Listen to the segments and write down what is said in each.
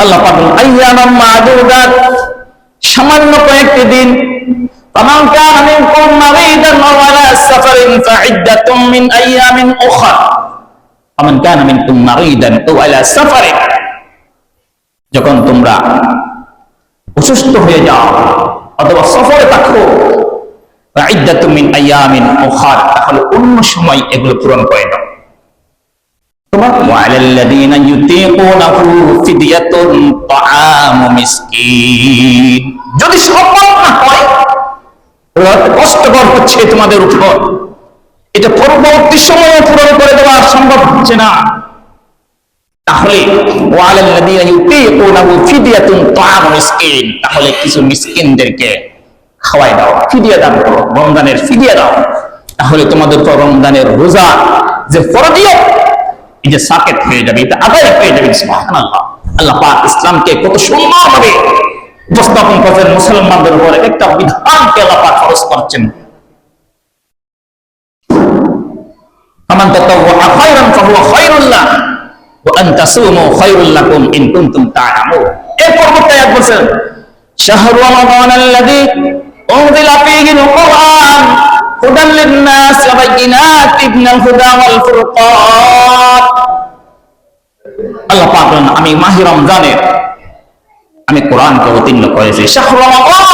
আল্লাহ পাক বলেন আইয়ামান মাদুদাত, সামান্য কয়েকটি দিন। ফামান কানা মিনকুম মারিদান আও আলা সাফারিন ফাইদ্দাতুম মিন আইয়ামিন উখরা। ফামান কানা মিনকুম মারিদান আও আলা সাফারিন, যখন তোমরা অসুস্থ হয়ে যাও অথবা সফরে থাকো, ফাইদ্দাতুম মিন আইয়ামিন উখরা, তাহলে অন্য সময় এগুলো পূরণ করে দাও। ওয়ালাল্লাযীনা ইউতীকুনাহু ফিদিয়াতুন তাআমু মিসকিন, যদি সম্ভব না হয়, কষ্টকর হচ্ছে তোমাদের উপর, এটা পরবর্তী সময়ে পূরণ করে দেওয়া সম্ভব হচ্ছে না, তাহলে ওয়ালাল্লাযীনা ইউতীকুনাহু ফিদিয়াতুন তাআমু মিসকিন, তাহলে কিছু মিসকিনদেরকে খাওয়াই দাও, ফিদিয়া দান করো, রমজানের ফিদিয়া দাও। তাহলে তোমাদের উপর রমজানের রোজা যে ফরজিয়ত, এই যে সাকেত হয়ে যাবে, এটা আদায় হয়ে যাবে। সুবহানাল্লাহ, আল্লাহ পাক ইসলামকে কত সুন্দরভাবে উপস্থাপন করেছেন, মুসলমানদের উপর একটা বিধানকে আল্লাহ পাক ফরজ করছেন। ফামান তাতাওয়া খায়রান ফাহুয়া খায়রুল লাহ ওয়া আন তাসুমু খায়রুল লাকুম ইন কুনতুম তা'লামুন। এই পরবর্তী আয়াত বলেন শাহরু রমাদানাল্লাযী উনজিলা ফীহিল কুরআন হুদাল লিন-নাস ওয়া বাইয়িনাতিন মিনাল হুদা ওয়াল ফুরকান। আল্লাহ পাক বলেন আমি মাহে রমজানের আমি কোরআনকে অবতীর্ণ করেছি। শাহরু রমাদান,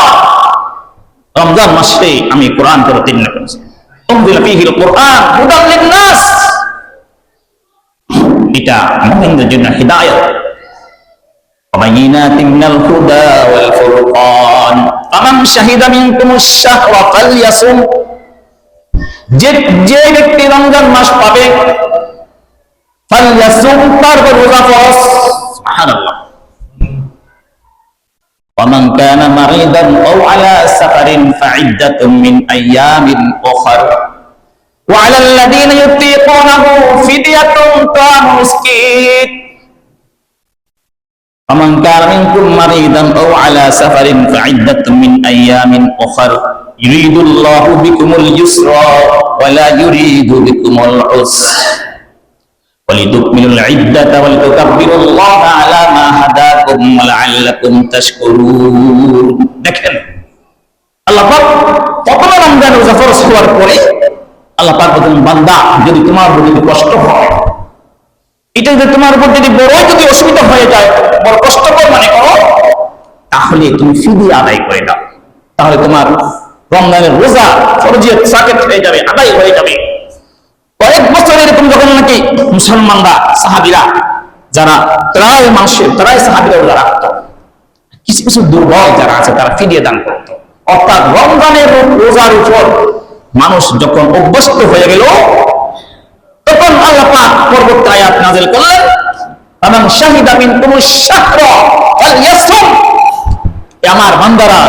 রমজান মাসে আমি কোরআনকে অবতীর্ণ করেছি। উনজিলা ফীহিল কুরআন হুদাল লিন-নাস, এটা মুমিনদের জন্য হিদায়াত। ওয়া বাইয়িনাতিন মিনাল হুদা ওয়াল ফুরকান ফামান শাহিদা মিনকুমুশ শাহরা ফালইয়াসুম, যে ব্যক্তি রমজান মাস পাবে ফালইয়াসুম, তার উপর রোজা ফরজ। সুবহানাল্লাহ। ওয়ামান কানা মারিদান আও আলা সাফারিন ফাইদ্দাতুম মিন আইয়ামিন উখরা ওয়া আলাল্লাযীনা ইউতীকুনাহু ফিদিয়াতুন তা'আমু মিসকিন। ফামান কানা মিনকুম মারিদান আও আলা সাফারিন ফাইদ্দাতুম মিন আইয়ামিন উখরা ইউরিদুল্লাহু বিকুমুল ইউসরা ওয়া লা ইউরিদু বিকুমুল উসরা ওয়ালিতুকমিলুল ইদ্দাতা ওয়ালিতুকাব্বিরুল্লাহা আলা মা হাদাকুম ওয়া লাআল্লাকুম তাশকুরুন। দেখেন আল্লাহ পাক প্রথমে রমজান রোজা ফরজ হওয়ার পরে আল্লাহ পাক বলেন বান্দা, যদি তোমার উপর যদি কষ্ট হয়, এটা যদি তোমার উপর যদি বড় যদি অসুবিধা হয়ে যায়, বড় কষ্টকর মনে করো, তাহলে তুমি ফিদিয়া আদায় করে দাও, তাহলে তোমার রমজানের রোজা ফরজিয়ত সাকেত হয়ে যাবে, আদায় হয়ে যাবে। কয়েক বছর এরকম যখন নাকি মুসলমানরা সাহাবীরা যারা প্রায় সাহাবীরা রোজা রাখত, কিছু কিছু দুর্বল যারা আছে তারা ফিদিয়া দান করত। অর্থাৎ রমজানের রোজার উপর মানুষ যখন অভ্যস্ত হয়ে গেল, তখন আল্লাহ পাক পরবর্তী আয়াত নাযিল করলেন ফামান শাহিদা মিনকুমুশ শাহরা ফালইয়াসুম। আমার বান্দারা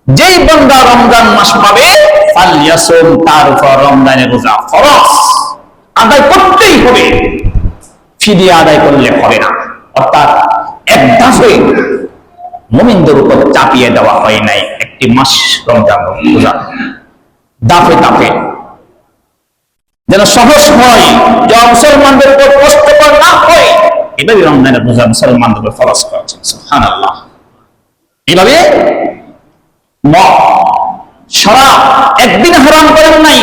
যেই বান্দা রমজান মাস পাবে ফালইয়াসুম, তার উপর রমজানের রোজা ফরজ, আদায় করতেই হবে, ফিদিয়া আদায় করলে হবে না। অর্থাৎ এক ধাপে মুমিনদের উপর চাপিয়ে দেওয়া হয় নাই একটি মাস রমজান রোজা, ধাপে ধাপে যেন সহজ হয়, যা মুসলমানদের উপর কষ্টকর না হয়, এভাবে রমজানের রোজা মুসলমানদের উপর ফরজ করেছেন। সুবহানাল্লাহ। এইভাবে শরাব একদিন হারাম করেন নাই,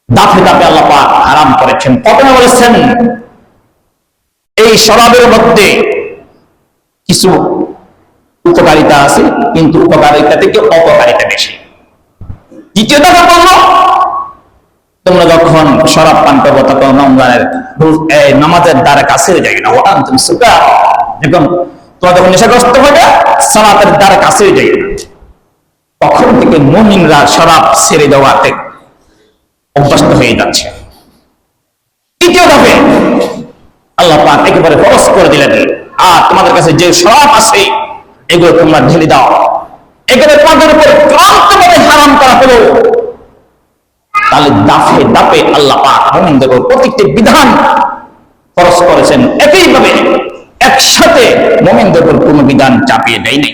ধাপে ধাপে আল্লাহ পাক হারাম করেছেন। প্রথমে বলেছেন এই শরাবের মধ্যে কিছু উপকারিতা আছে, কিন্তু উপকারিতা থেকে অপকারিতা বেশি। দ্বিতীয় দফা বলল তোমরা যখন শরাব পান করবো তখন রমজানের নামাজের দ্বারা কাছে যাই না, ওটা তুমি সুকা, যখন তোমরা যখন নেশাগ্রস্ত হবে সালাতের দ্বারা কাছে যাই না, তখন থেকে মুমিনরা শরাব ছেড়ে দেওয়াতে অভ্যস্ত হয়ে যাচ্ছে। তৃতীয় ধাপে আল্লাহ পাক একেবারে ফরজ করে দিলেন, আর তোমাদের কাছে যে শরাব আছে এগুলো তোমরা ঢেলে দাও, একেবারে তোমাদের উপর ক্রান্তভাবে হারাম করা হলো। তাহলে দাফে দাপে আল্লাহ পাক মুমিনদের উপর প্রত্যেকটি বিধান ফরজ করেছেন, একইভাবে একসাথে মুমিনদের উপর কোনো বিধান চাপিয়ে দেয় নাই।